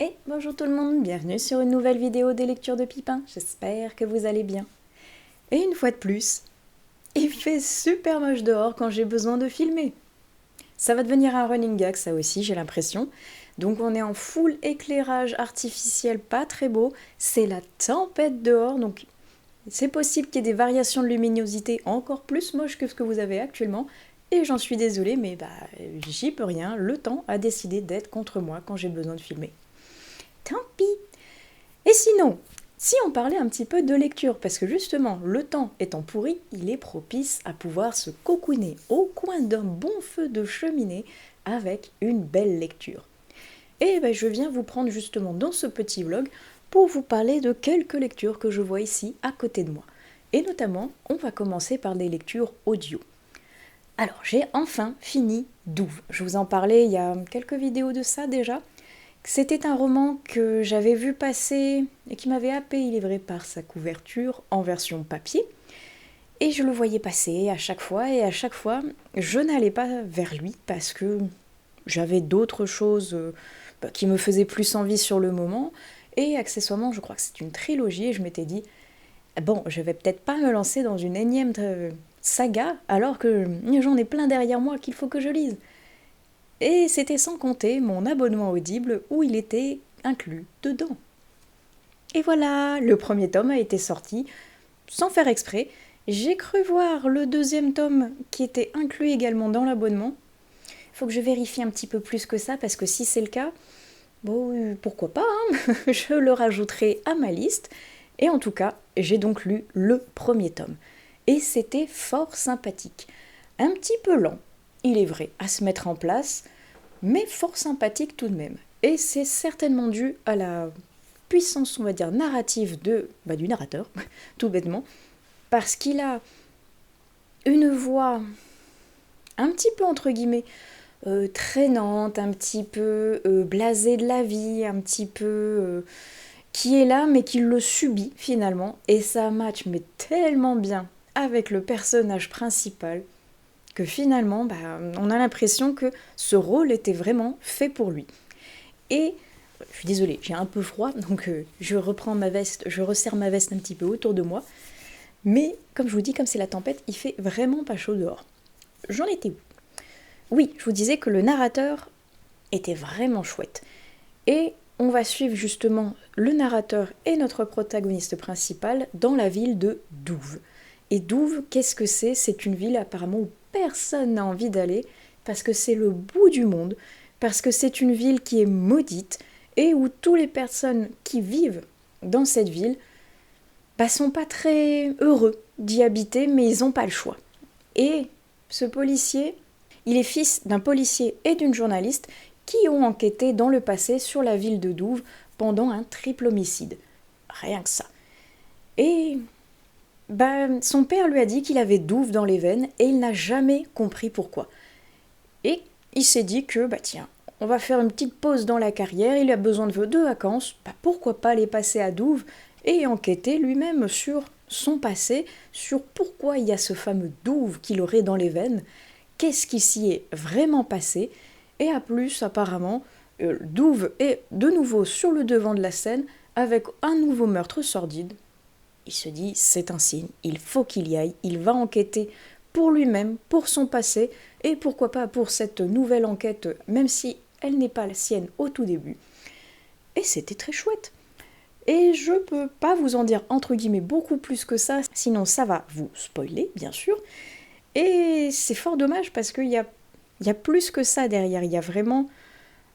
Et bonjour tout le monde, bienvenue sur une nouvelle vidéo des lectures de Pipin, j'espère que vous allez bien. Et une fois de plus, il fait super moche dehors quand j'ai besoin de filmer. Ça va devenir un running gag ça aussi, j'ai l'impression. Donc on est en full éclairage artificiel, pas très beau, c'est la tempête dehors, donc c'est possible qu'il y ait des variations de luminosité encore plus moches que ce que vous avez actuellement. Et j'en suis désolée, mais j'y peux rien, le temps a décidé d'être contre moi quand j'ai besoin de filmer. Tant pis. Et sinon, si on parlait un petit peu de lecture, parce que justement, le temps étant pourri, il est propice à pouvoir se cocooner au coin d'un bon feu de cheminée avec une belle lecture. Et je viens vous prendre justement dans ce petit vlog pour vous parler de quelques lectures que je vois ici à côté de moi. Et notamment, on va commencer par des lectures audio. Alors, j'ai enfin fini Douve. Je vous en parlais il y a quelques vidéos de ça déjà. C'était un roman que j'avais vu passer et qui m'avait happé, il est vrai, par sa couverture en version papier. Et je le voyais passer à chaque fois, et à chaque fois, je n'allais pas vers lui parce que j'avais d'autres choses qui me faisaient plus envie sur le moment. Et accessoirement, je crois que c'est une trilogie, et je m'étais dit, bon, je vais peut-être pas me lancer dans une énième saga alors que j'en ai plein derrière moi qu'il faut que je lise. Et c'était sans compter mon abonnement Audible où il était inclus dedans. Et voilà, le premier tome a été sorti sans faire exprès. J'ai cru voir le deuxième tome qui était inclus également dans l'abonnement. Il faut que je vérifie un petit peu plus que ça parce que si c'est le cas, bon, pourquoi pas, hein. Je le rajouterai à ma liste. Et en tout cas, j'ai donc lu le premier tome. Et c'était fort sympathique. Un petit peu lent, il est vrai, à se mettre en place, mais fort sympathique tout de même. Et c'est certainement dû à la puissance, on va dire, narrative du narrateur, tout bêtement, parce qu'il a une voix un petit peu, entre guillemets, traînante, un petit peu blasée de la vie, un petit peu qui est là, mais qui le subit finalement. Et ça match mais tellement bien avec le personnage principal que finalement, on a l'impression que ce rôle était vraiment fait pour lui. Et je suis désolée, j'ai un peu froid, donc je reprends ma veste, je resserre ma veste un petit peu autour de moi. Mais comme je vous dis, comme c'est la tempête, il fait vraiment pas chaud dehors. J'en étais où? Oui, je vous disais que le narrateur était vraiment chouette. Et on va suivre justement le narrateur et notre protagoniste principal dans la ville de Douve. Et Douve, qu'est-ce que c'est? C'est une ville apparemment où personne n'a envie d'aller parce que c'est le bout du monde, parce que c'est une ville qui est maudite et où toutes les personnes qui vivent dans cette ville sont pas très heureux d'y habiter, mais ils n'ont pas le choix. Et ce policier, il est fils d'un policier et d'une journaliste qui ont enquêté dans le passé sur la ville de Douve pendant un triple homicide. Rien que ça. Et son père lui a dit qu'il avait Douve dans les veines et il n'a jamais compris pourquoi. Et il s'est dit que, tiens, on va faire une petite pause dans la carrière, il a besoin de vacances, pourquoi pas les passer à Douve et enquêter lui-même sur son passé, sur pourquoi il y a ce fameux Douve qu'il aurait dans les veines, qu'est-ce qui s'y est vraiment passé, et à plus, apparemment, Douve est de nouveau sur le devant de la scène avec un nouveau meurtre sordide. Il se dit, c'est un signe, il faut qu'il y aille, il va enquêter pour lui-même, pour son passé, et pourquoi pas pour cette nouvelle enquête, même si elle n'est pas la sienne au tout début. Et c'était très chouette. Et je peux pas vous en dire entre guillemets beaucoup plus que ça, sinon ça va vous spoiler, bien sûr. Et c'est fort dommage parce qu'il y a plus que ça derrière. Il y a vraiment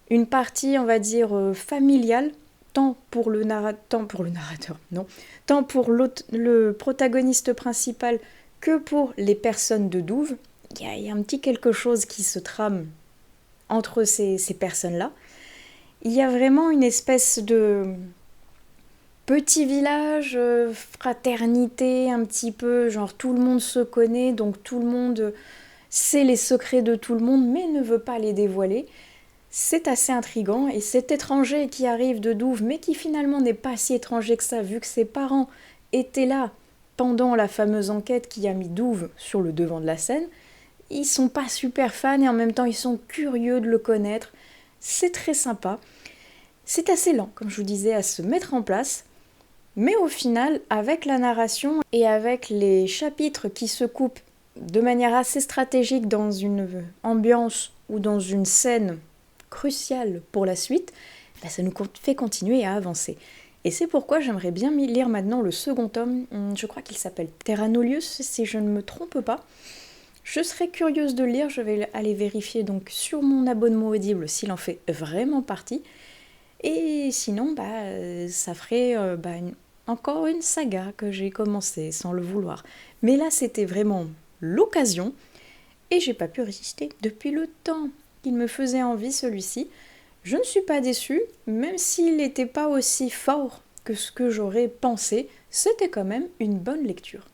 une partie, on va dire, familiale, tant pour le narrateur, non, tant pour le protagoniste principal que pour les personnes de Douve. Il y a un petit quelque chose qui se trame entre ces personnes-là. Il y a vraiment une espèce de petit village, fraternité un petit peu, genre tout le monde se connaît, donc tout le monde sait les secrets de tout le monde, mais ne veut pas les dévoiler. C'est assez intriguant, et cet étranger qui arrive de Douve, mais qui finalement n'est pas si étranger que ça, vu que ses parents étaient là pendant la fameuse enquête qui a mis Douve sur le devant de la scène, ils sont pas super fans et en même temps ils sont curieux de le connaître. C'est très sympa. C'est assez lent, comme je vous disais, à se mettre en place, mais au final, avec la narration et avec les chapitres qui se coupent de manière assez stratégique dans une ambiance ou dans une scène cruciale pour la suite, ça nous fait continuer à avancer. Et c'est pourquoi j'aimerais bien lire maintenant le second tome, je crois qu'il s'appelle Terra Nullius, si je ne me trompe pas. Je serais curieuse de lire, je vais aller vérifier donc sur mon abonnement Audible s'il en fait vraiment partie. Et sinon, ça ferait encore une saga que j'ai commencée sans le vouloir. Mais là, c'était vraiment l'occasion, et j'ai pas pu résister depuis le temps qu'il me faisait envie celui-ci. Je ne suis pas déçue, même s'il n'était pas aussi fort que ce que j'aurais pensé, c'était quand même une bonne lecture.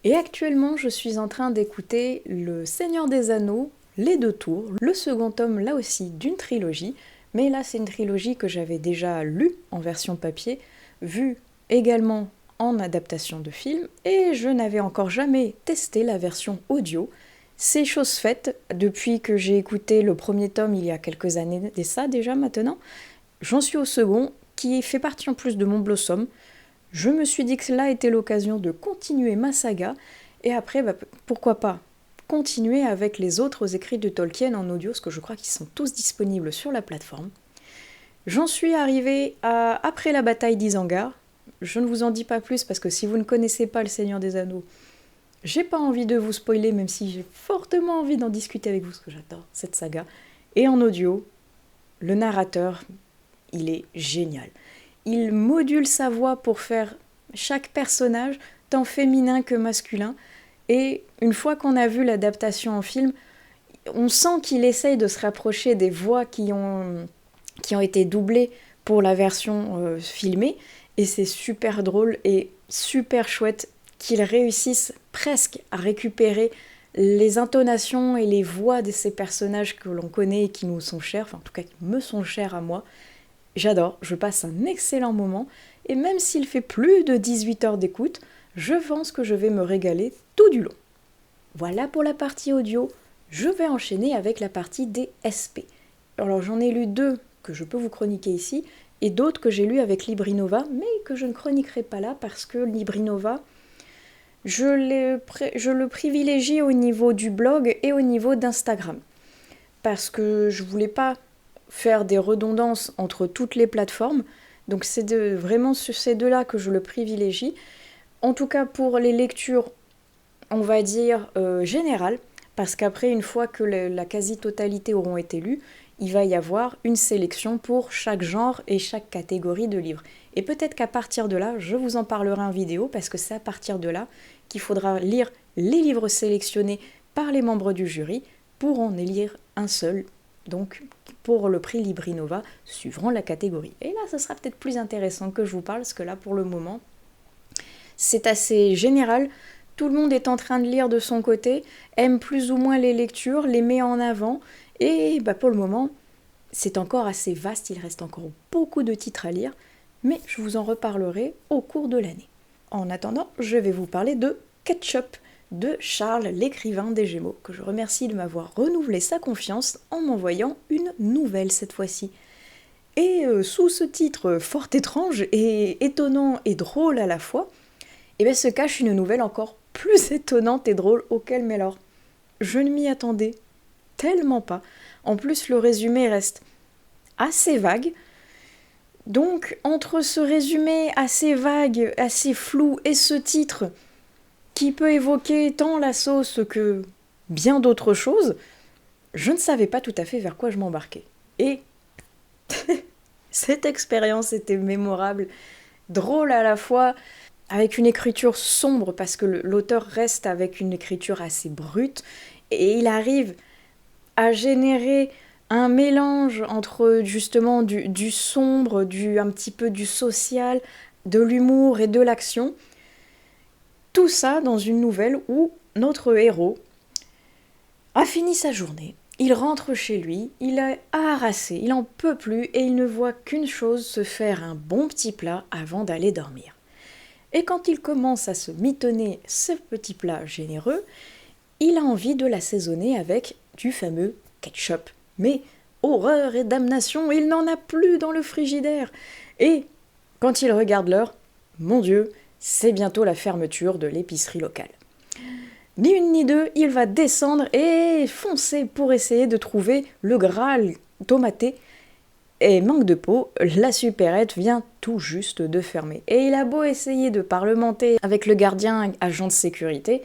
Et actuellement, je suis en train d'écouter Le Seigneur des Anneaux, Les Deux Tours, le second tome là aussi d'une trilogie, mais là c'est une trilogie que j'avais déjà lue en version papier, vue également en adaptation de film, et je n'avais encore jamais testé la version audio. C'est chose faite depuis que j'ai écouté le premier tome il y a quelques années, et ça déjà maintenant. J'en suis au second, qui fait partie en plus de mon Blossom. Je me suis dit que cela était l'occasion de continuer ma saga, et après, pourquoi pas continuer avec les autres écrits de Tolkien en audio, parce que je crois qu'ils sont tous disponibles sur la plateforme. J'en suis arrivée après la bataille d'Isengard. Je ne vous en dis pas plus, parce que si vous ne connaissez pas Le Seigneur des Anneaux, j'ai pas envie de vous spoiler, même si j'ai fortement envie d'en discuter avec vous, parce que j'adore cette saga. Et en audio, le narrateur, il est génial. Il module sa voix pour faire chaque personnage, tant féminin que masculin. Et une fois qu'on a vu l'adaptation en film, on sent qu'il essaye de se rapprocher des voix qui ont été doublées pour la version filmée. Et c'est super drôle et super chouette qu'il réussisse presque à récupérer les intonations et les voix de ces personnages que l'on connaît et qui nous sont chers, enfin en tout cas qui me sont chers à moi. J'adore, je passe un excellent moment, et même s'il fait plus de 18 heures d'écoute, je pense que je vais me régaler tout du long. Voilà pour la partie audio, je vais enchaîner avec la partie des SP. Alors j'en ai lu 2 que je peux vous chroniquer ici, et d'autres que j'ai lus avec Librinova, mais que je ne chroniquerai pas là parce que Librinova, je le privilégie au niveau du blog et au niveau d'Instagram. Parce que je voulais pas faire des redondances entre toutes les plateformes, donc c'est vraiment sur ces deux-là que je le privilégie. En tout cas pour les lectures, on va dire générales, parce qu'après, une fois que la quasi-totalité auront été lues, il va y avoir une sélection pour chaque genre et chaque catégorie de livres. Et peut-être qu'à partir de là, je vous en parlerai en vidéo, parce que c'est à partir de là qu'il faudra lire les livres sélectionnés par les membres du jury pour en élire un seul, donc pour le prix Librinova, suivant la catégorie. Et là, ce sera peut-être plus intéressant que je vous parle, parce que là, pour le moment, c'est assez général. Tout le monde est en train de lire de son côté, aime plus ou moins les lectures, les met en avant, et pour le moment, c'est encore assez vaste, il reste encore beaucoup de titres à lire, mais je vous en reparlerai au cours de l'année. En attendant, je vais vous parler de Ketchup, de Charles, l'écrivain des Gémeaux, que je remercie de m'avoir renouvelé sa confiance en m'envoyant une nouvelle cette fois-ci. Et sous ce titre fort étrange et étonnant et drôle à la fois, se cache une nouvelle encore plus étonnante et drôle auquel, mais alors, je ne m'y attendais tellement pas. En plus, le résumé reste assez vague. Donc, entre ce résumé assez vague, assez flou, et ce titre qui peut évoquer tant la sauce que bien d'autres choses, je ne savais pas tout à fait vers quoi je m'embarquais. Et cette expérience était mémorable, drôle à la fois, avec une écriture sombre, parce que l'auteur reste avec une écriture assez brute, et il arrive à générer un mélange entre justement du sombre, un petit peu du social, de l'humour et de l'action. Tout ça dans une nouvelle où notre héros a fini sa journée. Il rentre chez lui, il est harassé, il n'en peut plus et il ne voit qu'une chose, se faire un bon petit plat avant d'aller dormir. Et quand il commence à se mitonner ce petit plat généreux, il a envie de l'assaisonner avec du fameux ketchup. Mais horreur et damnation, il n'en a plus dans le frigidaire. Et quand il regarde l'heure, mon Dieu, c'est bientôt la fermeture de l'épicerie locale. Ni une ni deux, il va descendre et foncer pour essayer de trouver le Graal tomaté. Et manque de peau, la supérette vient tout juste de fermer. Et il a beau essayer de parlementer avec le gardien agent de sécurité,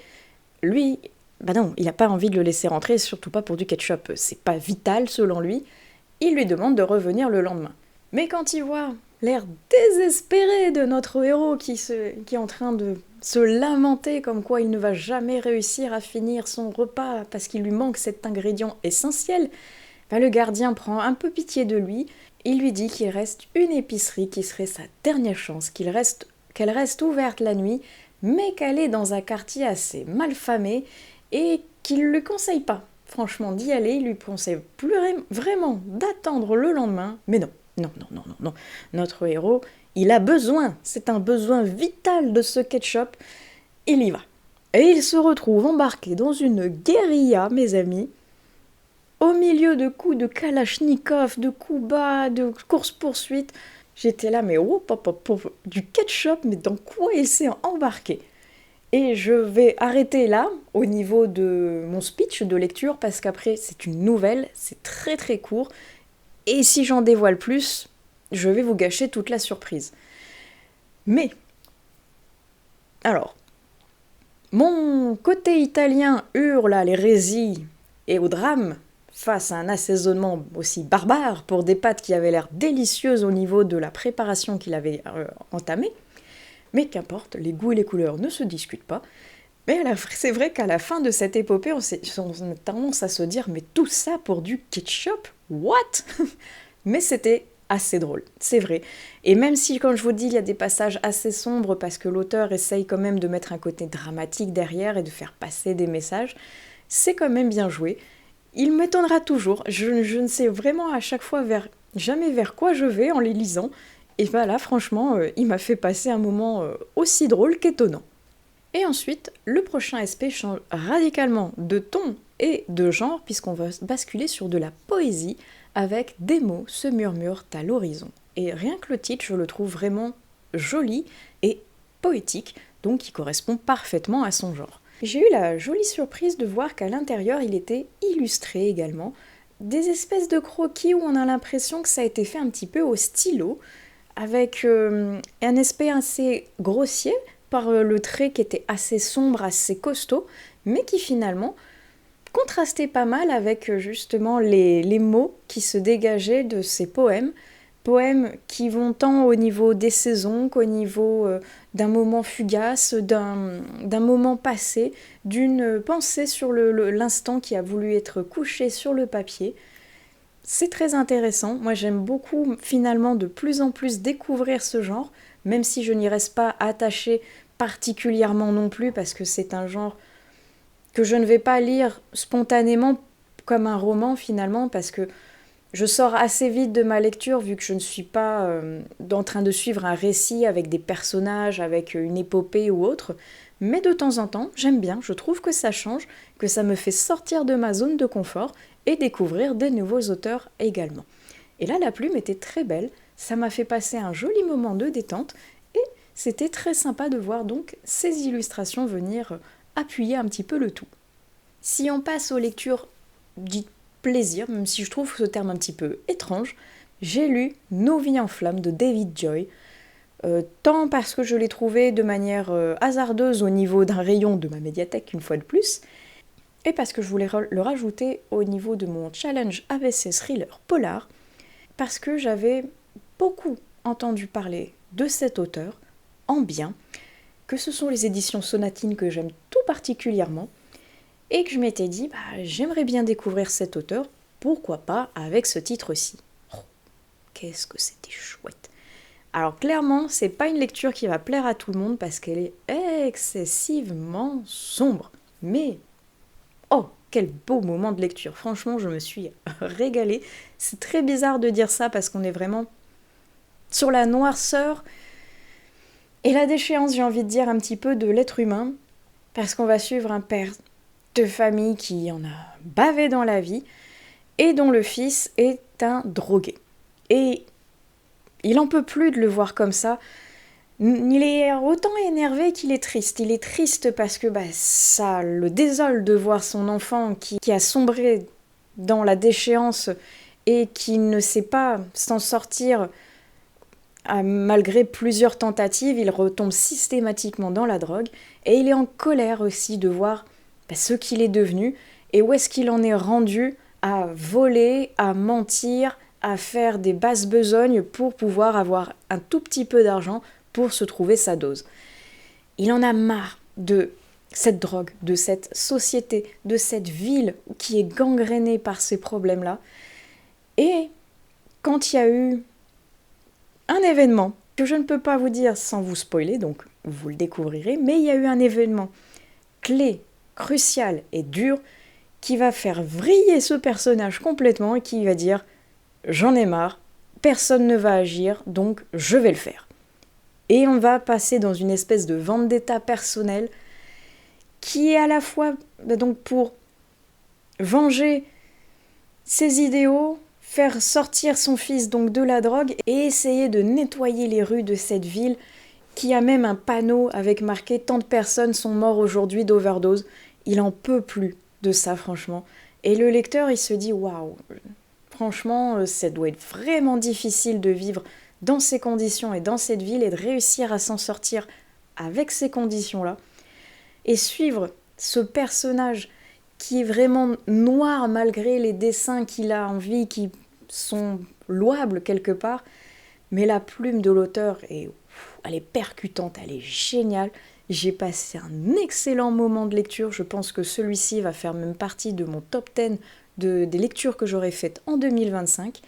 lui, bah non, il n'a pas envie de le laisser rentrer, surtout pas pour du ketchup. C'est pas vital selon lui. Il lui demande de revenir le lendemain. Mais quand il voit l'air désespéré de notre héros qui est en train de se lamenter comme quoi il ne va jamais réussir à finir son repas parce qu'il lui manque cet ingrédient essentiel, ben le gardien prend un peu pitié de lui. Il lui dit qu'il reste une épicerie qui serait sa dernière chance, qu'elle reste ouverte la nuit, mais qu'elle est dans un quartier assez malfamé et qu'il ne lui conseille pas, franchement, d'y aller. Il lui conseille vraiment d'attendre le lendemain, mais non. Non. Notre héros, il a besoin, c'est un besoin vital de ce ketchup. Il y va. Et il se retrouve embarqué dans une guérilla, mes amis, au milieu de coups de kalachnikov, de coups bas, de course-poursuite. J'étais là, mais oh, du ketchup, mais dans quoi il s'est embarqué? Et je vais arrêter là, au niveau de mon speech de lecture, parce qu'après, c'est une nouvelle, c'est très très court. Et si j'en dévoile plus, je vais vous gâcher toute la surprise. Mais, alors, mon côté italien hurle à l'hérésie et au drame face à un assaisonnement aussi barbare pour des pâtes qui avaient l'air délicieuses au niveau de la préparation qu'il avait entamée. Mais qu'importe, les goûts et les couleurs ne se discutent pas. Mais c'est vrai qu'à la fin de cette épopée, on a tendance à se dire « Mais tout ça pour du ketchup? What ?» Mais c'était assez drôle, c'est vrai. Et même si, comme je vous dis, il y a des passages assez sombres parce que l'auteur essaye quand même de mettre un côté dramatique derrière et de faire passer des messages, c'est quand même bien joué. Il m'étonnera toujours. Je ne sais vraiment à chaque fois jamais vers quoi je vais en les lisant. Et voilà, franchement, il m'a fait passer un moment aussi drôle qu'étonnant. Et ensuite, le prochain SP change radicalement de ton et de genre, puisqu'on va basculer sur de la poésie, avec des mots se murmurent à l'horizon. Et rien que le titre, je le trouve vraiment joli et poétique, donc qui correspond parfaitement à son genre. J'ai eu la jolie surprise de voir qu'à l'intérieur, il était illustré également, des espèces de croquis où on a l'impression que ça a été fait un petit peu au stylo, avec un aspect assez grossier, par le trait qui était assez sombre, assez costaud, mais qui finalement contrastait pas mal avec justement les mots qui se dégageaient de ces poèmes. Poèmes qui vont tant au niveau des saisons qu'au niveau d'un moment fugace, d'un moment passé, d'une pensée sur l'instant qui a voulu être couché sur le papier. C'est très intéressant. Moi, j'aime beaucoup finalement de plus en plus découvrir ce genre, même si je n'y reste pas attachée particulièrement non plus, parce que c'est un genre que je ne vais pas lire spontanément comme un roman finalement, parce que je sors assez vite de ma lecture vu que je ne suis pas en train de suivre un récit avec des personnages, avec une épopée ou autre. Mais de temps en temps, j'aime bien, je trouve que ça change, que ça me fait sortir de ma zone de confort et découvrir des nouveaux auteurs également. Et là, la plume était très belle, ça m'a fait passer un joli moment de détente et c'était très sympa de voir donc ces illustrations venir appuyer un petit peu le tout. Si on passe aux lectures dites plaisir, même si je trouve ce terme un petit peu étrange, j'ai lu Nos vies en flammes de David Joy, tant parce que je l'ai trouvé de manière hasardeuse au niveau d'un rayon de ma médiathèque une fois de plus, et parce que je voulais le rajouter au niveau de mon challenge ABC Thriller Polar, parce que j'avais beaucoup entendu parler de cet auteur, en bien, que ce sont les éditions Sonatine que j'aime tout particulièrement, et que je m'étais dit, j'aimerais bien découvrir cet auteur, pourquoi pas avec ce titre-ci. Oh, qu'est-ce que c'était chouette! Alors clairement, c'est pas une lecture qui va plaire à tout le monde parce qu'elle est excessivement sombre, mais oh, quel beau moment de lecture! Franchement, je me suis régalée. C'est très bizarre de dire ça parce qu'on est vraiment sur la noirceur et la déchéance, j'ai envie de dire, un petit peu de l'être humain, parce qu'on va suivre un père de famille qui en a bavé dans la vie et dont le fils est un drogué. Et il en peut plus de le voir comme ça. Il est autant énervé qu'il est triste. Il est triste parce que ça le désole de voir son enfant qui a sombré dans la déchéance et qui ne sait pas s'en sortir malgré plusieurs tentatives. Il retombe systématiquement dans la drogue et il est en colère aussi de voir ce qu'il est devenu et où est-ce qu'il en est rendu à voler, à mentir, à faire des basses besognes pour pouvoir avoir un tout petit peu d'argent pour se trouver sa dose. Il en a marre de cette drogue, de cette société, de cette ville qui est gangrénée par ces problèmes-là. Et quand il y a eu un événement, que je ne peux pas vous dire sans vous spoiler, donc vous le découvrirez, mais il y a eu un événement clé, crucial et dur qui va faire vriller ce personnage complètement et qui va dire « J'en ai marre, personne ne va agir, donc je vais le faire ». Et on va passer dans une espèce de vendetta personnelle qui est à la fois donc pour venger ses idéaux, faire sortir son fils donc de la drogue et essayer de nettoyer les rues de cette ville qui a même un panneau avec marqué « Tant de personnes sont mortes aujourd'hui d'overdose ». Il en peut plus de ça franchement. Et le lecteur il se dit « Waouh, franchement ça doit être vraiment difficile de vivre dans ces conditions et dans cette ville et de réussir à s'en sortir avec ces conditions-là. Et suivre ce personnage qui est vraiment noir malgré les dessins qu'il a en vie qui sont louables quelque part, mais la plume de l'auteur elle est percutante, elle est géniale. J'ai passé un excellent moment de lecture, je pense que celui-ci va faire même partie de mon top 10 des lectures que j'aurai faites en 2025.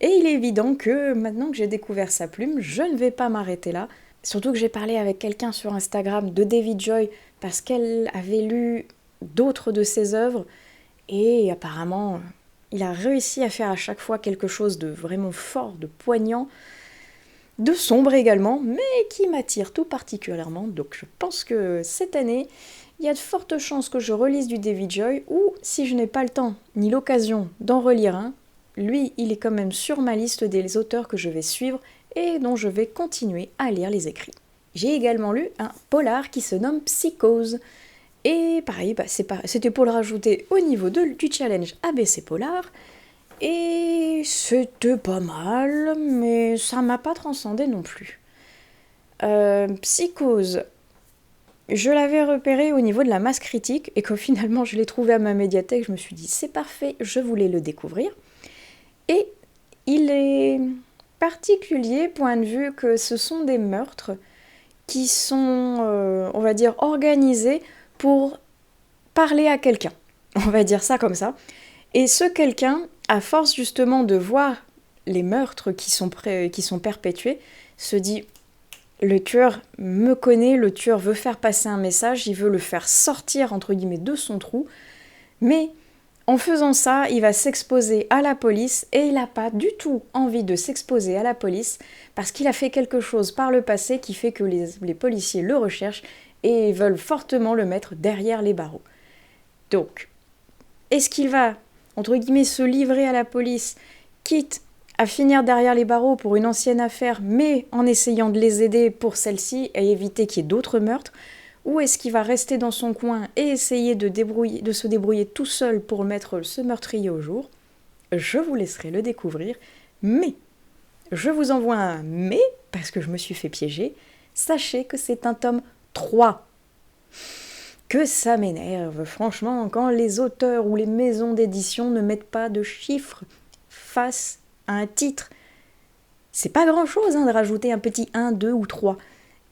Et il est évident que maintenant que j'ai découvert sa plume, je ne vais pas m'arrêter là. Surtout que j'ai parlé avec quelqu'un sur Instagram de David Joy parce qu'elle avait lu d'autres de ses œuvres et apparemment il a réussi à faire à chaque fois quelque chose de vraiment fort, de poignant, de sombre également, mais qui m'attire tout particulièrement. Donc je pense que cette année, il y a de fortes chances que je relise du David Joy ou si je n'ai pas le temps ni l'occasion d'en relire un, lui, il est quand même sur ma liste des auteurs que je vais suivre et dont je vais continuer à lire les écrits. J'ai également lu un polar qui se nomme Psychose. Et pareil, c'était pour le rajouter au niveau du challenge ABC Polar. Et c'était pas mal, mais ça m'a pas transcendé non plus. Psychose, je l'avais repéré au niveau de la masse critique et que finalement je l'ai trouvé à ma médiathèque. Je me suis dit c'est parfait, je voulais le découvrir. Et il est particulier, point de vue que ce sont des meurtres qui sont, on va dire, organisés pour parler à quelqu'un. On va dire ça comme ça. Et ce quelqu'un, à force justement de voir les meurtres qui sont perpétués, se dit « Le tueur me connaît, le tueur veut faire passer un message, il veut le faire sortir, entre guillemets, de son trou, mais... » En faisant ça, il va s'exposer à la police et il n'a pas du tout envie de s'exposer à la police parce qu'il a fait quelque chose par le passé qui fait que les policiers le recherchent et veulent fortement le mettre derrière les barreaux. Donc, est-ce qu'il va, entre guillemets, se livrer à la police, quitte à finir derrière les barreaux pour une ancienne affaire, mais en essayant de les aider pour celle-ci et éviter qu'il y ait d'autres meurtres ? Ou est-ce qu'il va rester dans son coin et essayer de se débrouiller tout seul pour mettre ce meurtrier au jour ? Je vous laisserai le découvrir, mais je vous envoie un mais, parce que je me suis fait piéger, sachez que c'est un tome 3. Que ça m'énerve, franchement, quand les auteurs ou les maisons d'édition ne mettent pas de chiffres face à un titre. C'est pas grand-chose de rajouter un petit 1, 2 ou 3.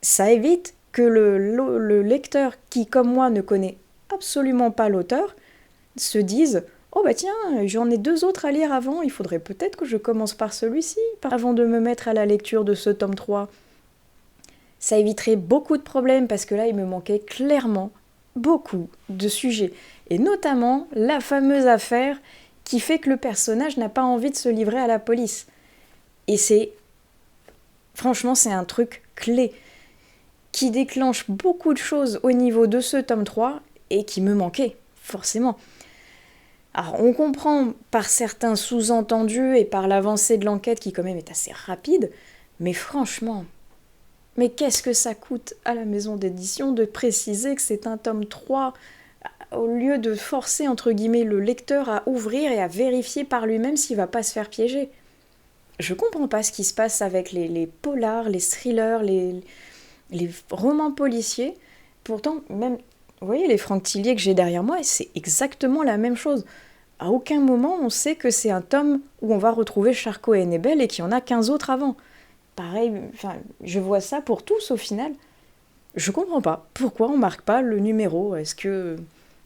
Ça évite que le lecteur qui, comme moi, ne connaît absolument pas l'auteur, se dise « Oh bah tiens, j'en ai 2 autres à lire avant, il faudrait peut-être que je commence par celui-ci, avant de me mettre à la lecture de ce tome 3. » Ça éviterait beaucoup de problèmes, parce que là, il me manquait clairement beaucoup de sujets. Et notamment, la fameuse affaire qui fait que le personnage n'a pas envie de se livrer à la police. Et franchement, c'est un truc clé qui déclenche beaucoup de choses au niveau de ce tome 3 et qui me manquait, forcément. Alors on comprend par certains sous-entendus et par l'avancée de l'enquête qui quand même est assez rapide, mais franchement, mais qu'est-ce que ça coûte à la maison d'édition de préciser que c'est un tome 3 au lieu de forcer entre guillemets le lecteur à ouvrir et à vérifier par lui-même s'il va pas se faire piéger. Je comprends pas ce qui se passe avec les polars, les thrillers, les romans policiers. Pourtant, même, vous voyez les Franck Tillier que j'ai derrière moi, c'est exactement la même chose. À aucun moment on sait que c'est un tome où on va retrouver Charcot et Hennebel et qu'il y en a 15 autres avant. Pareil, enfin, je vois ça pour tous au final. Je comprends pas. Pourquoi on marque pas le numéro? Est-ce que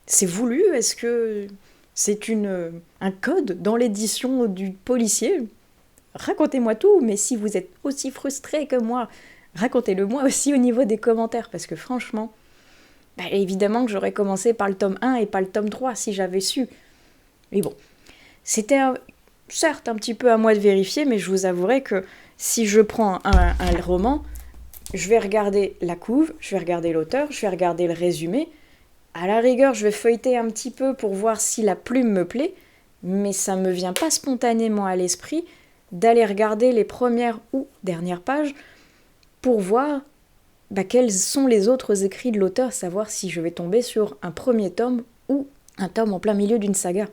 c'est voulu? Est-ce que c'est un code dans l'édition du policier? Racontez-moi tout, mais si vous êtes aussi frustré que moi, racontez-le moi aussi au niveau des commentaires, parce que franchement, évidemment que j'aurais commencé par le tome 1 et pas le tome 3 si j'avais su. Mais bon, c'était certes un petit peu à moi de vérifier, mais je vous avouerai que si je prends un roman, je vais regarder la couve, je vais regarder l'auteur, je vais regarder le résumé. À la rigueur, je vais feuilleter un petit peu pour voir si la plume me plaît, mais ça me vient pas spontanément à l'esprit d'aller regarder les premières ou dernières pages pour voir quels sont les autres écrits de l'auteur, savoir si je vais tomber sur un premier tome ou un tome en plein milieu d'une saga.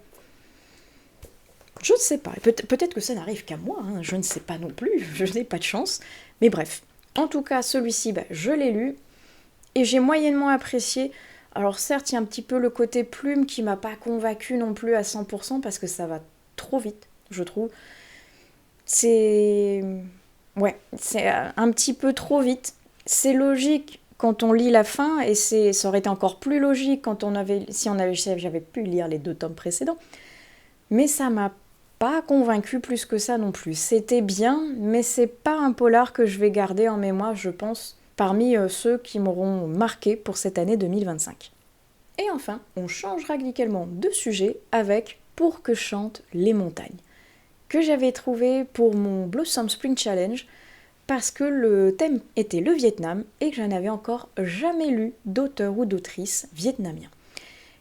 Je ne sais pas, peut-être que ça n'arrive qu'à moi, hein. Je ne sais pas non plus, je n'ai pas de chance, mais bref. En tout cas, celui-ci, je l'ai lu, et j'ai moyennement apprécié. Alors certes, il y a un petit peu le côté plume qui m'a pas convaincu non plus à 100%, parce que ça va trop vite, je trouve. C'est un petit peu trop vite. C'est logique quand on lit la fin, et ça aurait été encore plus logique si j'avais pu lire les 2 tomes précédents. Mais ça m'a pas convaincu plus que ça non plus. C'était bien, mais c'est pas un polar que je vais garder en mémoire, je pense, parmi ceux qui m'auront marqué pour cette année 2025. Et enfin, on change radicalement de sujet avec Pour que chantent les montagnes, que j'avais trouvé pour mon Blossom Spring Challenge, parce que le thème était le Vietnam et que je n'avais encore jamais lu d'auteur ou d'autrice vietnamien.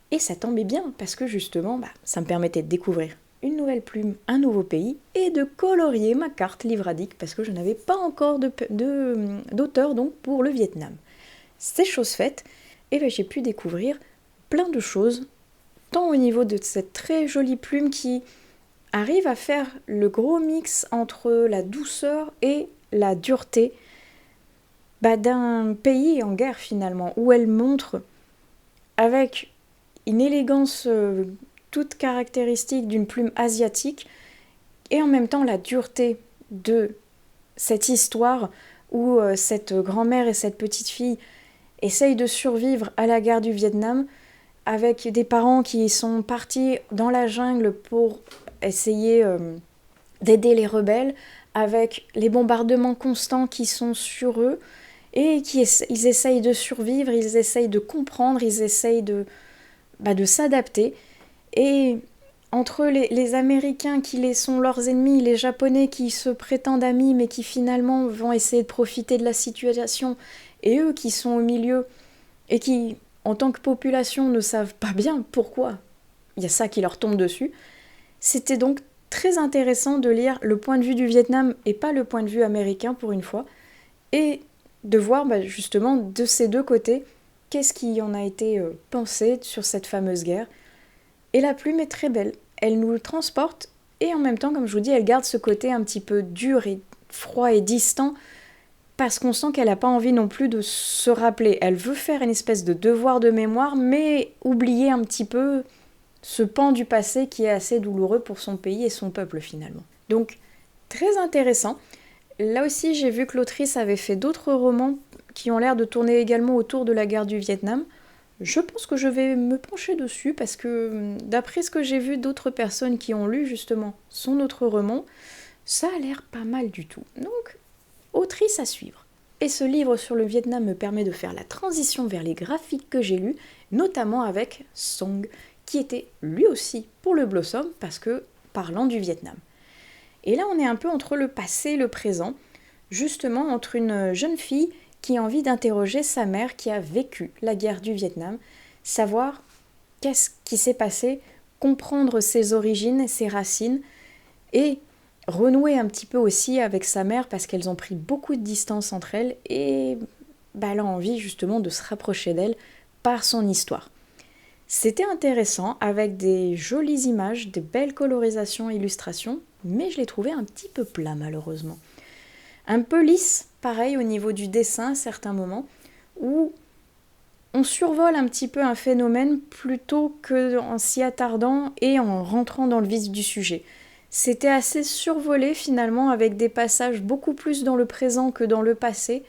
Et ça tombait bien, parce que justement, ça me permettait de découvrir une nouvelle plume, un nouveau pays, et de colorier ma carte livradique, parce que je n'avais pas encore d'auteur donc pour le Vietnam. C'est chose faite, et j'ai pu découvrir plein de choses, tant au niveau de cette très jolie plume qui arrive à faire le gros mix entre la douceur et la dureté d'un pays en guerre finalement, où elle montre avec une élégance toute caractéristique d'une plume asiatique, et en même temps la dureté de cette histoire où cette grand-mère et cette petite fille essayent de survivre à la guerre du Vietnam, avec des parents qui sont partis dans la jungle pour essayer d'aider les rebelles, avec les bombardements constants qui sont sur eux, et ils essayent de survivre, ils essayent de comprendre, ils essayent de s'adapter. Et entre les Américains qui sont leurs ennemis, les Japonais qui se prétendent amis mais qui finalement vont essayer de profiter de la situation, et eux qui sont au milieu et qui, en tant que population, ne savent pas bien pourquoi il y a ça qui leur tombe dessus, c'était donc très intéressant de lire le point de vue du Vietnam et pas le point de vue américain pour une fois, et de voir justement de ces deux côtés qu'est-ce qui en a été pensé sur cette fameuse guerre. Et la plume est très belle, elle nous transporte, et en même temps, comme je vous dis, elle garde ce côté un petit peu dur et froid et distant, parce qu'on sent qu'elle n'a pas envie non plus de se rappeler. Elle veut faire une espèce de devoir de mémoire, mais oublier un petit peu ce pan du passé qui est assez douloureux pour son pays et son peuple finalement. Donc, très intéressant. Là aussi, j'ai vu que l'autrice avait fait d'autres romans qui ont l'air de tourner également autour de la guerre du Vietnam. Je pense que je vais me pencher dessus, parce que d'après ce que j'ai vu d'autres personnes qui ont lu justement son autre roman, ça a l'air pas mal du tout. Donc, autrice à suivre. Et ce livre sur le Vietnam me permet de faire la transition vers les graphiques que j'ai lus, notamment avec Song, qui était lui aussi pour le Blossom, parce que parlant du Vietnam. Et là, on est un peu entre le passé et le présent, justement entre une jeune fille qui a envie d'interroger sa mère qui a vécu la guerre du Vietnam, savoir qu'est-ce qui s'est passé comprendre ses origines, ses racines, et renouer un petit peu aussi avec sa mère parce qu'elles ont pris beaucoup de distance entre elles et elle a envie justement de se rapprocher d'elle par son histoire. C'était intéressant avec des jolies images, des belles colorisations et illustrations, mais je l'ai trouvé un petit peu plat malheureusement. Un peu lisse, pareil au niveau du dessin à certains moments, où on survole un petit peu un phénomène plutôt qu'en s'y attardant et en rentrant dans le vif du sujet. C'était assez survolé finalement avec des passages beaucoup plus dans le présent que dans le passé.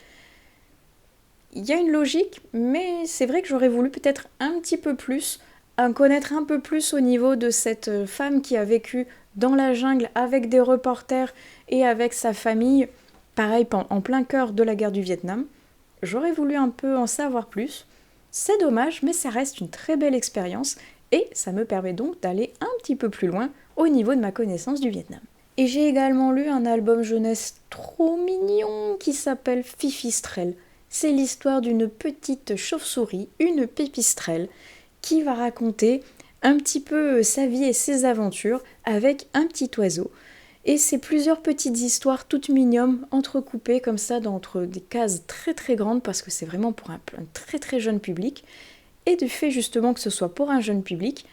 Il y a une logique, mais c'est vrai que j'aurais voulu peut-être un petit peu plus, en connaître un peu plus au niveau de cette femme qui a vécu dans la jungle avec des reporters et avec sa famille, pareil en plein cœur de la guerre du Vietnam. J'aurais voulu un peu en savoir plus. C'est dommage, mais ça reste une très belle expérience et ça me permet donc d'aller un petit peu plus loin au niveau de ma connaissance du Vietnam. Et j'ai également lu un album jeunesse trop mignon qui s'appelle Fifistrelle. C'est l'histoire d'une petite chauve-souris, une pipistrelle, qui va raconter un petit peu sa vie et ses aventures avec un petit oiseau. Et c'est plusieurs petites histoires toutes mignonnes, entrecoupées comme ça entre des cases très très grandes parce que c'est vraiment pour un très très jeune public. Et du fait justement que ce soit pour un jeune public,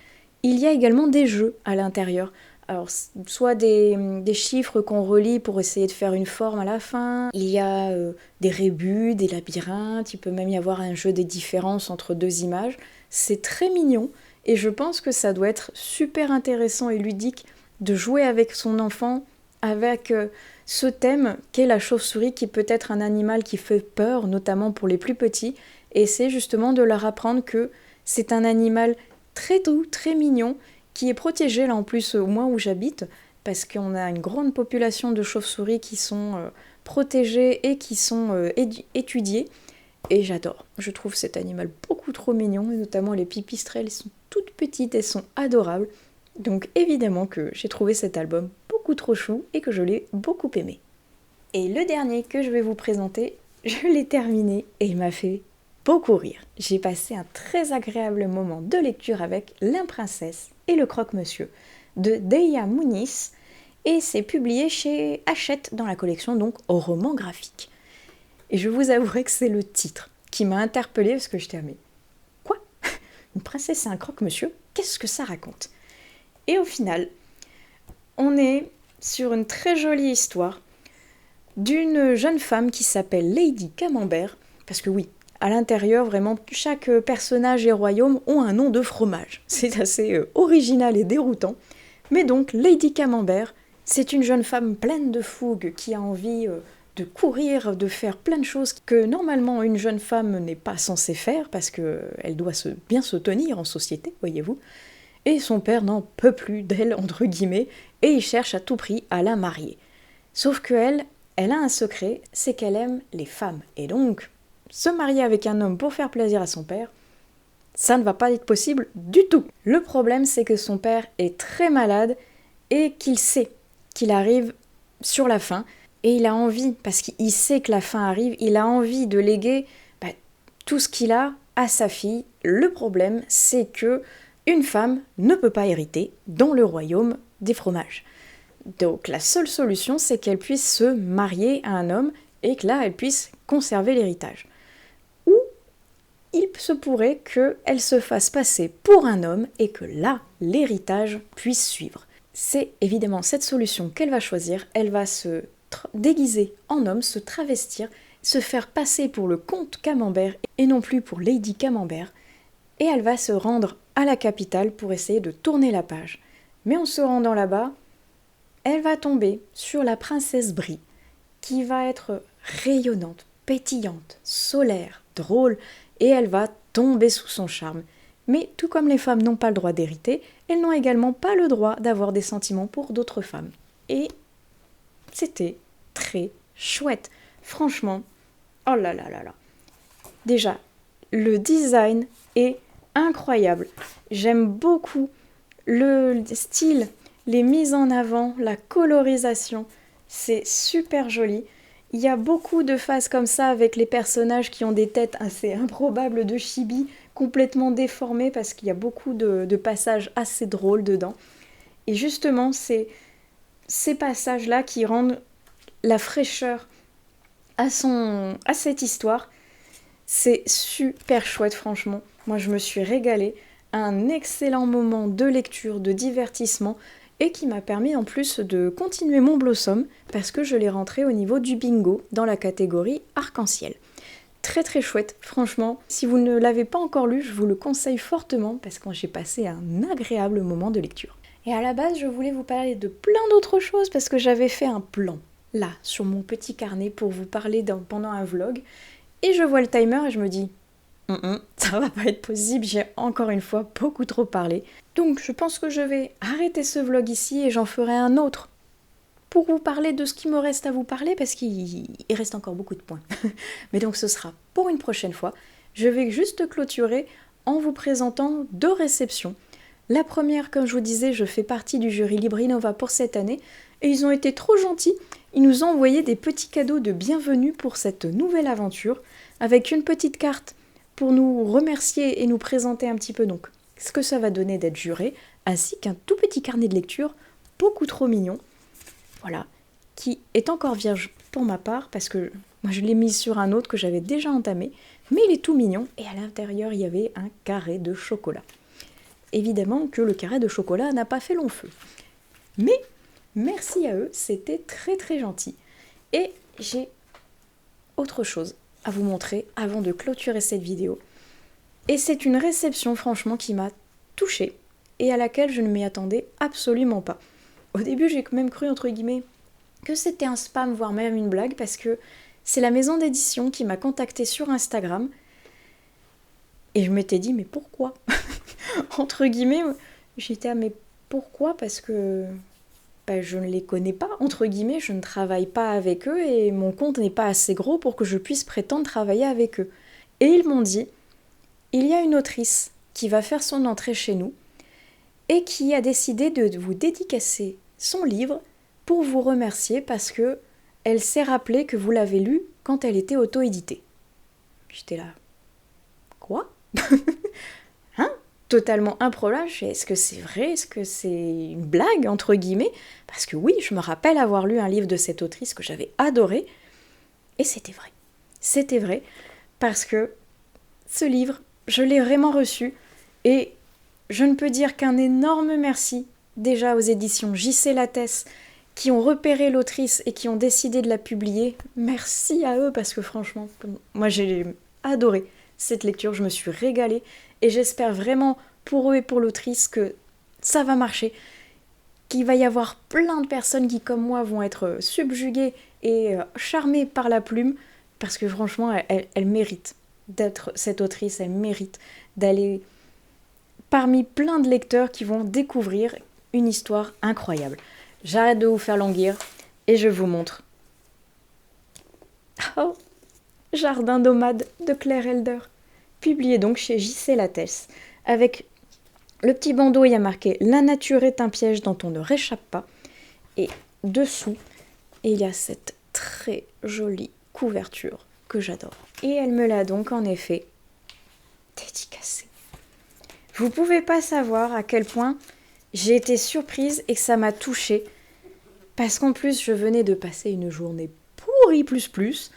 il y a également des jeux à l'intérieur. Alors, soit des chiffres qu'on relie pour essayer de faire une forme à la fin, il y a des rébus, des labyrinthes, il peut même y avoir un jeu des différences entre deux images. C'est très mignon et je pense que ça doit être super intéressant et ludique de jouer avec son enfant avec ce thème qu'est la chauve-souris qui peut être un animal qui fait peur, notamment pour les plus petits, et c'est justement de leur apprendre que c'est un animal très doux, très mignon, qui est protégé là en plus au moins où j'habite, parce qu'on a une grande population de chauves-souris qui sont protégées et qui sont étudiées, et j'adore. Je trouve cet animal beaucoup trop mignon, et notamment les pipistrelles, elles sont toutes petites, elles sont adorables, donc évidemment que j'ai trouvé cet album beaucoup trop chou et que je l'ai beaucoup aimé. Et le dernier que je vais vous présenter, je l'ai terminé et il m'a fait beaucoup rire. J'ai passé un très agréable moment de lecture avec L'Imprincesse et le Croque-Monsieur de Deia Muniz et c'est publié chez Hachette dans la collection donc au roman graphique. Et je vous avouerai que c'est le titre qui m'a interpellée parce que j'étais mais quoi ? Une princesse et un croque-monsieur ? Qu'est-ce que ça raconte ? Et au final, on est sur une très jolie histoire d'une jeune femme qui s'appelle Lady Camembert, parce que oui, à l'intérieur, vraiment, chaque personnage et royaume ont un nom de fromage. C'est assez original et déroutant. Mais donc, Lady Camembert, c'est une jeune femme pleine de fougue qui a envie de courir, de faire plein de choses que normalement une jeune femme n'est pas censée faire parce qu'elle doit bien se tenir en société, voyez-vous. Et son père n'en peut plus d'elle, entre guillemets, et il cherche à tout prix à la marier. Sauf qu'elle, elle a un secret, c'est qu'elle aime les femmes. Et donc, se marier avec un homme pour faire plaisir à son père, ça ne va pas être possible du tout. Le problème, c'est que son père est très malade et qu'il sait qu'il arrive sur la fin. Et il a envie, parce qu'il sait que la fin arrive, il a envie de léguer tout ce qu'il a à sa fille. Le problème, c'est que une femme ne peut pas hériter dans le royaume des fromages. Donc la seule solution, c'est qu'elle puisse se marier à un homme et que là, elle puisse conserver l'héritage. Ou il se pourrait qu'elle se fasse passer pour un homme et que là, l'héritage puisse suivre. C'est évidemment cette solution qu'elle va choisir. Elle va se déguiser en homme, se travestir, se faire passer pour le comte Camembert et non plus pour Lady Camembert. Et elle va se rendre à la capitale pour essayer de tourner la page. Mais en se rendant là-bas, elle va tomber sur la princesse Brie, qui va être rayonnante, pétillante, solaire, drôle, et elle va tomber sous son charme. Mais tout comme les femmes n'ont pas le droit d'hériter, elles n'ont également pas le droit d'avoir des sentiments pour d'autres femmes. Et c'était très chouette. Franchement, oh là là là là. Déjà, le design est incroyable. J'aime beaucoup le style, les mises en avant, la colorisation. C'est super joli. Il y a beaucoup de phases comme ça avec les personnages qui ont des têtes assez improbables de chibi, complètement déformé parce qu'il y a beaucoup de passages assez drôles dedans. Et justement, c'est ces passages-là qui rendent la fraîcheur à cette histoire. C'est super chouette, franchement. Moi, je me suis régalée. Un excellent moment de lecture, de divertissement, et qui m'a permis en plus de continuer mon Blossom, parce que je l'ai rentré au niveau du bingo, dans la catégorie arc-en-ciel. Très très chouette, franchement. Si vous ne l'avez pas encore lu, je vous le conseille fortement, parce que j'ai passé un agréable moment de lecture. Et à la base, je voulais vous parler de plein d'autres choses, parce que j'avais fait un plan, là, sur mon petit carnet, pour vous parler pendant un vlog. Et je vois le timer et je me dis, ça va pas être possible, j'ai encore une fois beaucoup trop parlé. Donc je pense que je vais arrêter ce vlog ici et j'en ferai un autre pour vous parler de ce qui me reste à vous parler parce qu'il reste encore beaucoup de points. Mais donc ce sera pour une prochaine fois. Je vais juste clôturer en vous présentant 2 réceptions. La première, comme je vous disais, je fais partie du jury Librinova pour cette année et ils ont été trop gentils. Ils nous ont envoyé des petits cadeaux de bienvenue pour cette nouvelle aventure avec une petite carte pour nous remercier et nous présenter un petit peu donc ce que ça va donner d'être juré, ainsi qu'un tout petit carnet de lecture beaucoup trop mignon, voilà, qui est encore vierge pour ma part, parce que moi je l'ai mis sur un autre que j'avais déjà entamé, mais il est tout mignon, et à l'intérieur il y avait un carré de chocolat. Évidemment que le carré de chocolat n'a pas fait long feu. Mais merci à eux, c'était très très gentil. Et j'ai autre chose à vous montrer avant de clôturer cette vidéo. Et c'est une réception franchement qui m'a touchée et à laquelle je ne m'y attendais absolument pas. Au début j'ai même cru entre guillemets que c'était un spam voire même une blague parce que c'est la maison d'édition qui m'a contactée sur Instagram et je m'étais dit mais pourquoi entre guillemets j'étais mais pourquoi parce que je ne les connais pas, entre guillemets, je ne travaille pas avec eux et mon compte n'est pas assez gros pour que je puisse prétendre travailler avec eux. Et ils m'ont dit, il y a une autrice qui va faire son entrée chez nous et qui a décidé de vous dédicacer son livre pour vous remercier parce que elle s'est rappelée que vous l'avez lu quand elle était auto-éditée. J'étais là, quoi ? Totalement improbable, est-ce que c'est vrai, est-ce que c'est une blague, entre guillemets, parce que oui, je me rappelle avoir lu un livre de cette autrice que j'avais adoré, et c'était vrai, parce que ce livre, je l'ai vraiment reçu, et je ne peux dire qu'un énorme merci, déjà aux éditions J.C. Lattès, qui ont repéré l'autrice et qui ont décidé de la publier, merci à eux, parce que franchement, moi j'ai adoré cette lecture, je me suis régalée, et j'espère vraiment pour eux et pour l'autrice que ça va marcher, qu'il va y avoir plein de personnes qui, comme moi, vont être subjuguées et charmées par la plume, parce que franchement, elle mérite d'être cette autrice, elle mérite d'aller parmi plein de lecteurs qui vont découvrir une histoire incroyable. J'arrête de vous faire languir et je vous montre. Oh, Jardin nomade de Claire Elder, publié donc chez J.C. Lattès, avec le petit bandeau, il y a marqué « La nature est un piège dont on ne réchappe pas ». Et dessous, il y a cette très jolie couverture que j'adore. Et elle me l'a donc en effet dédicacée. Vous pouvez pas savoir à quel point j'ai été surprise et que ça m'a touchée. Parce qu'en plus, je venais de passer une journée pourrie plus.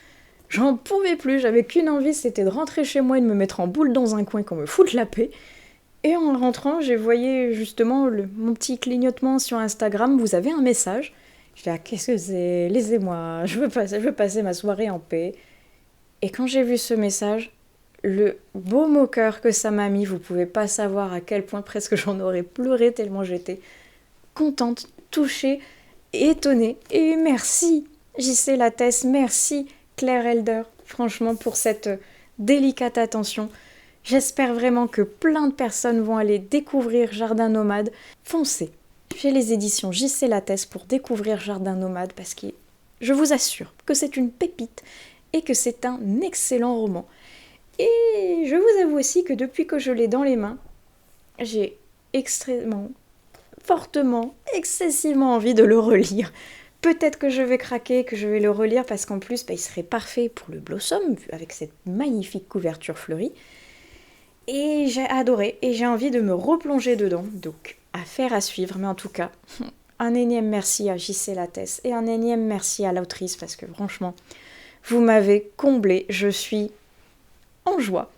J'en pouvais plus, j'avais qu'une envie, c'était de rentrer chez moi et de me mettre en boule dans un coin qu'on me foute la paix. Et en rentrant, j'ai voyé justement mon petit clignotement sur Instagram, vous avez un message. Je dis, qu'est-ce que c'est ? Laissez-moi, je veux passer ma soirée en paix. Et quand j'ai vu ce message, le baume au cœur que ça m'a mis, vous pouvez pas savoir à quel point presque j'en aurais pleuré tellement j'étais contente, touchée, étonnée. Et merci J.C. Lattès, merci Claire Elder, franchement, pour cette délicate attention. J'espère vraiment que plein de personnes vont aller découvrir Jardin nomade. Foncez chez les éditions J.C. Lattès pour découvrir Jardin nomade parce que je vous assure que c'est une pépite et que c'est un excellent roman. Et je vous avoue aussi que depuis que je l'ai dans les mains, j'ai extrêmement, fortement, excessivement envie de le relire. Peut-être que je vais craquer, que je vais le relire parce qu'en plus, il serait parfait pour le Blossom avec cette magnifique couverture fleurie. Et j'ai adoré et j'ai envie de me replonger dedans. Donc, affaire à suivre, mais en tout cas, un énième merci à JC Lattès et un énième merci à l'autrice parce que franchement, vous m'avez comblé, je suis en joie.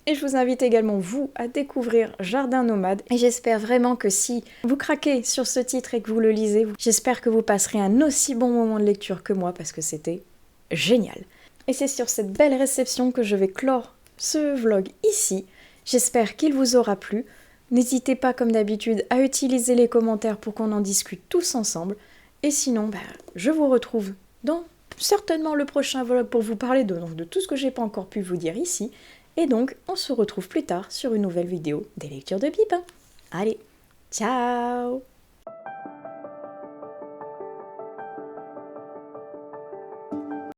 Et je vous invite également, vous, à découvrir Jardin Nomade. Et j'espère vraiment que si vous craquez sur ce titre et que vous le lisez, j'espère que vous passerez un aussi bon moment de lecture que moi parce que c'était génial. Et c'est sur cette belle réception que je vais clore ce vlog ici. J'espère qu'il vous aura plu. N'hésitez pas, comme d'habitude, à utiliser les commentaires pour qu'on en discute tous ensemble. Et sinon, je vous retrouve dans certainement le prochain vlog pour vous parler de tout ce que j'ai pas encore pu vous dire ici. Et donc, on se retrouve plus tard sur une nouvelle vidéo des lectures de Pipin. Allez, ciao!